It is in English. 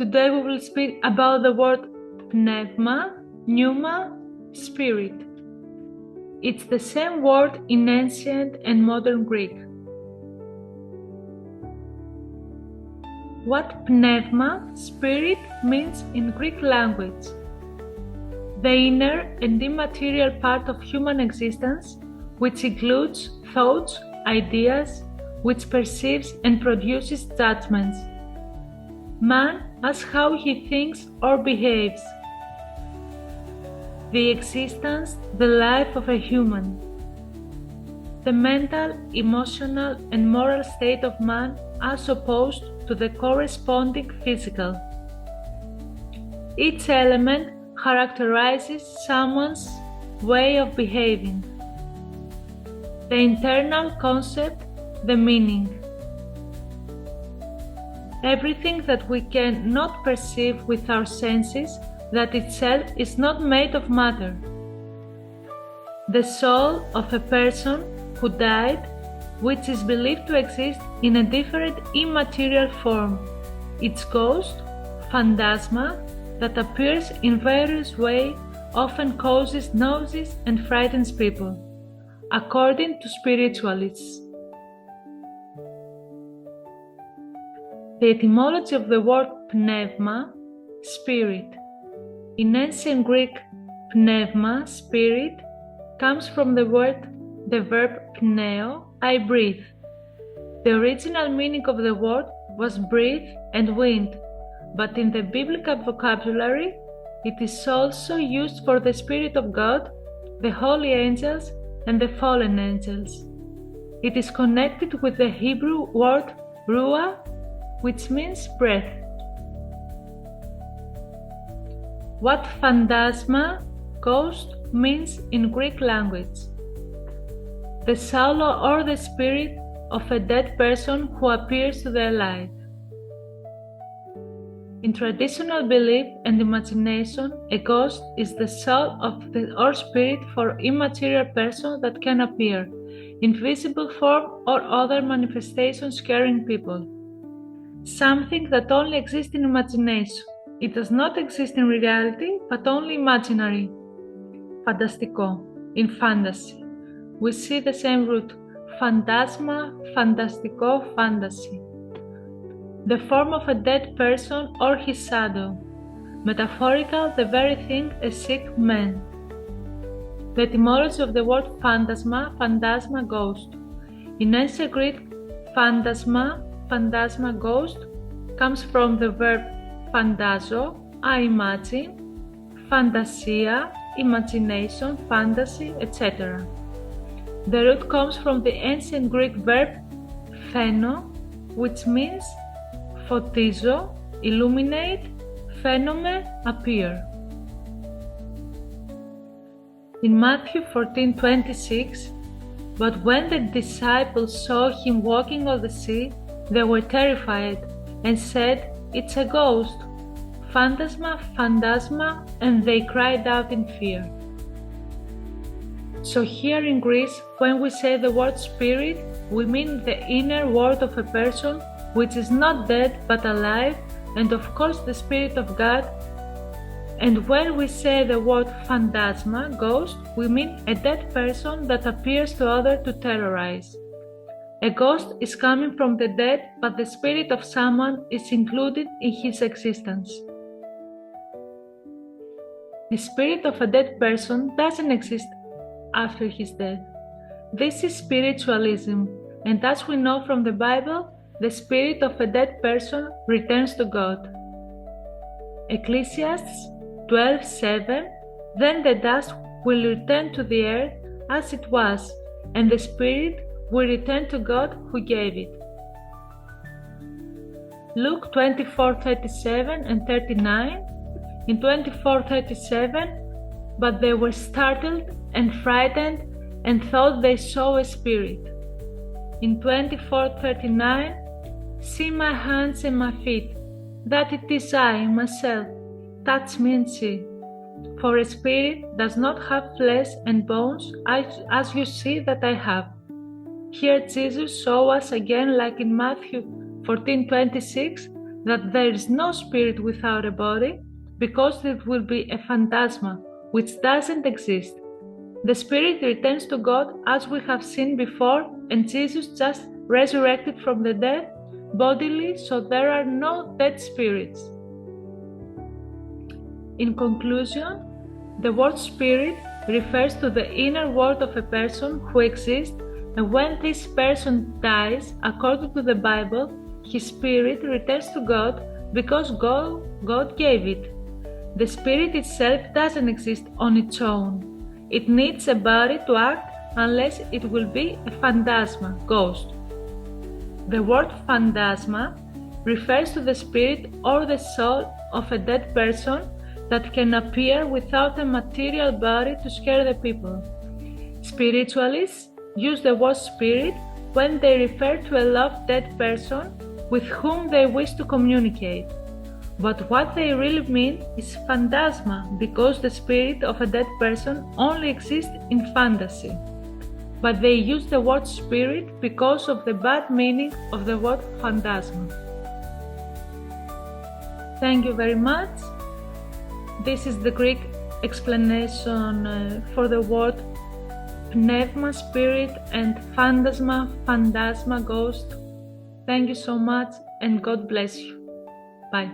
Today we will speak about the word pneuma, pneuma, spirit. It's the same word in ancient and modern Greek. What pneuma, spirit, means in Greek language? The inner and immaterial part of human existence, which includes thoughts, ideas, which perceives and produces judgments. Man as how he thinks or behaves. The existence, the life of a human. The mental, emotional, and moral state of man as opposed to the corresponding physical. Each element characterizes someone's way of behaving. The internal concept, the meaning. Everything that we cannot perceive with our senses, that itself is not made of matter. The soul of a person who died, which is believed to exist in a different immaterial form, its ghost, phantasma, that appears in various ways, often causes nausea and frightens people, according to spiritualists. The etymology of the word pneuma, spirit. In ancient Greek, pneuma, spirit, comes from the verb pneo, I breathe. The original meaning of the word was breath and wind, but in the biblical vocabulary, it is also used for the Spirit of God, the holy angels, and the fallen angels. It is connected with the Hebrew word ruah, which means breath. What phantasma, ghost, means in Greek language? The soul or the spirit of a dead person who appears to the alive. In traditional belief and imagination, a ghost is the soul of the or spirit for immaterial person that can appear in visible form or other manifestations scaring people. Something that only exists in imagination. It does not exist in reality, but only imaginary. Fantastico, in fantasy. We see the same root, phantasma, fantastico, fantasy. The form of a dead person or his shadow. Metaphorical, the very thing a sick man. The etymology of the word phantasma, phantasma, ghost. In ancient Greek, phantasma, phantasma, ghost, comes from the verb phantazo, I imagine, fantasia, imagination, fantasy, etc. The root comes from the ancient Greek verb pheno, which means photizo, illuminate, phenome, appear. In Matthew 14:26, but when the disciples saw him walking on the sea, they were terrified and said, "It's a ghost, phantasma, phantasma," and they cried out in fear. So here in Greece, when we say the word spirit, we mean the inner world of a person which is not dead but alive, and of course the Spirit of God. And when we say the word phantasma, ghost, we mean a dead person that appears to others to terrorize. A ghost is coming from the dead, but the spirit of someone is included in his existence. The spirit of a dead person doesn't exist after his death. This is spiritualism, and as we know from the Bible, the spirit of a dead person returns to God. Ecclesiastes 12:7, then the dust will return to the earth as it was, and the spirit will return to God who gave it. Luke 24:37 and 39. In 24:37, but they were startled and frightened and thought they saw a spirit. In 24:39, see my hands and my feet, that it is I myself, touch me and see. For a spirit does not have flesh and bones as you see that I have. Here Jesus shows us again, like in Matthew 14:26, that there is no spirit without a body, because it will be a phantasma, which doesn't exist. The spirit returns to God as we have seen before, and Jesus just resurrected from the dead bodily, so there are no dead spirits. In conclusion, the word spirit refers to the inner world of a person who exists, and when this person dies, according to the Bible, his spirit returns to God because God gave it. The spirit itself doesn't exist on its own. It needs a body to act, unless it will be a phantasma, ghost. The word phantasma refers to the spirit or the soul of a dead person that can appear without a material body to scare the people. Spiritualists use the word spirit when they refer to a loved dead person with whom they wish to communicate. But what they really mean is phantasma, because the spirit of a dead person only exists in fantasy. But they use the word spirit because of the bad meaning of the word phantasma. Thank you very much. This is the Greek explanation for the word pneuma, spirit, and phantasma, ghost. Thank you so much, and God bless you. Bye.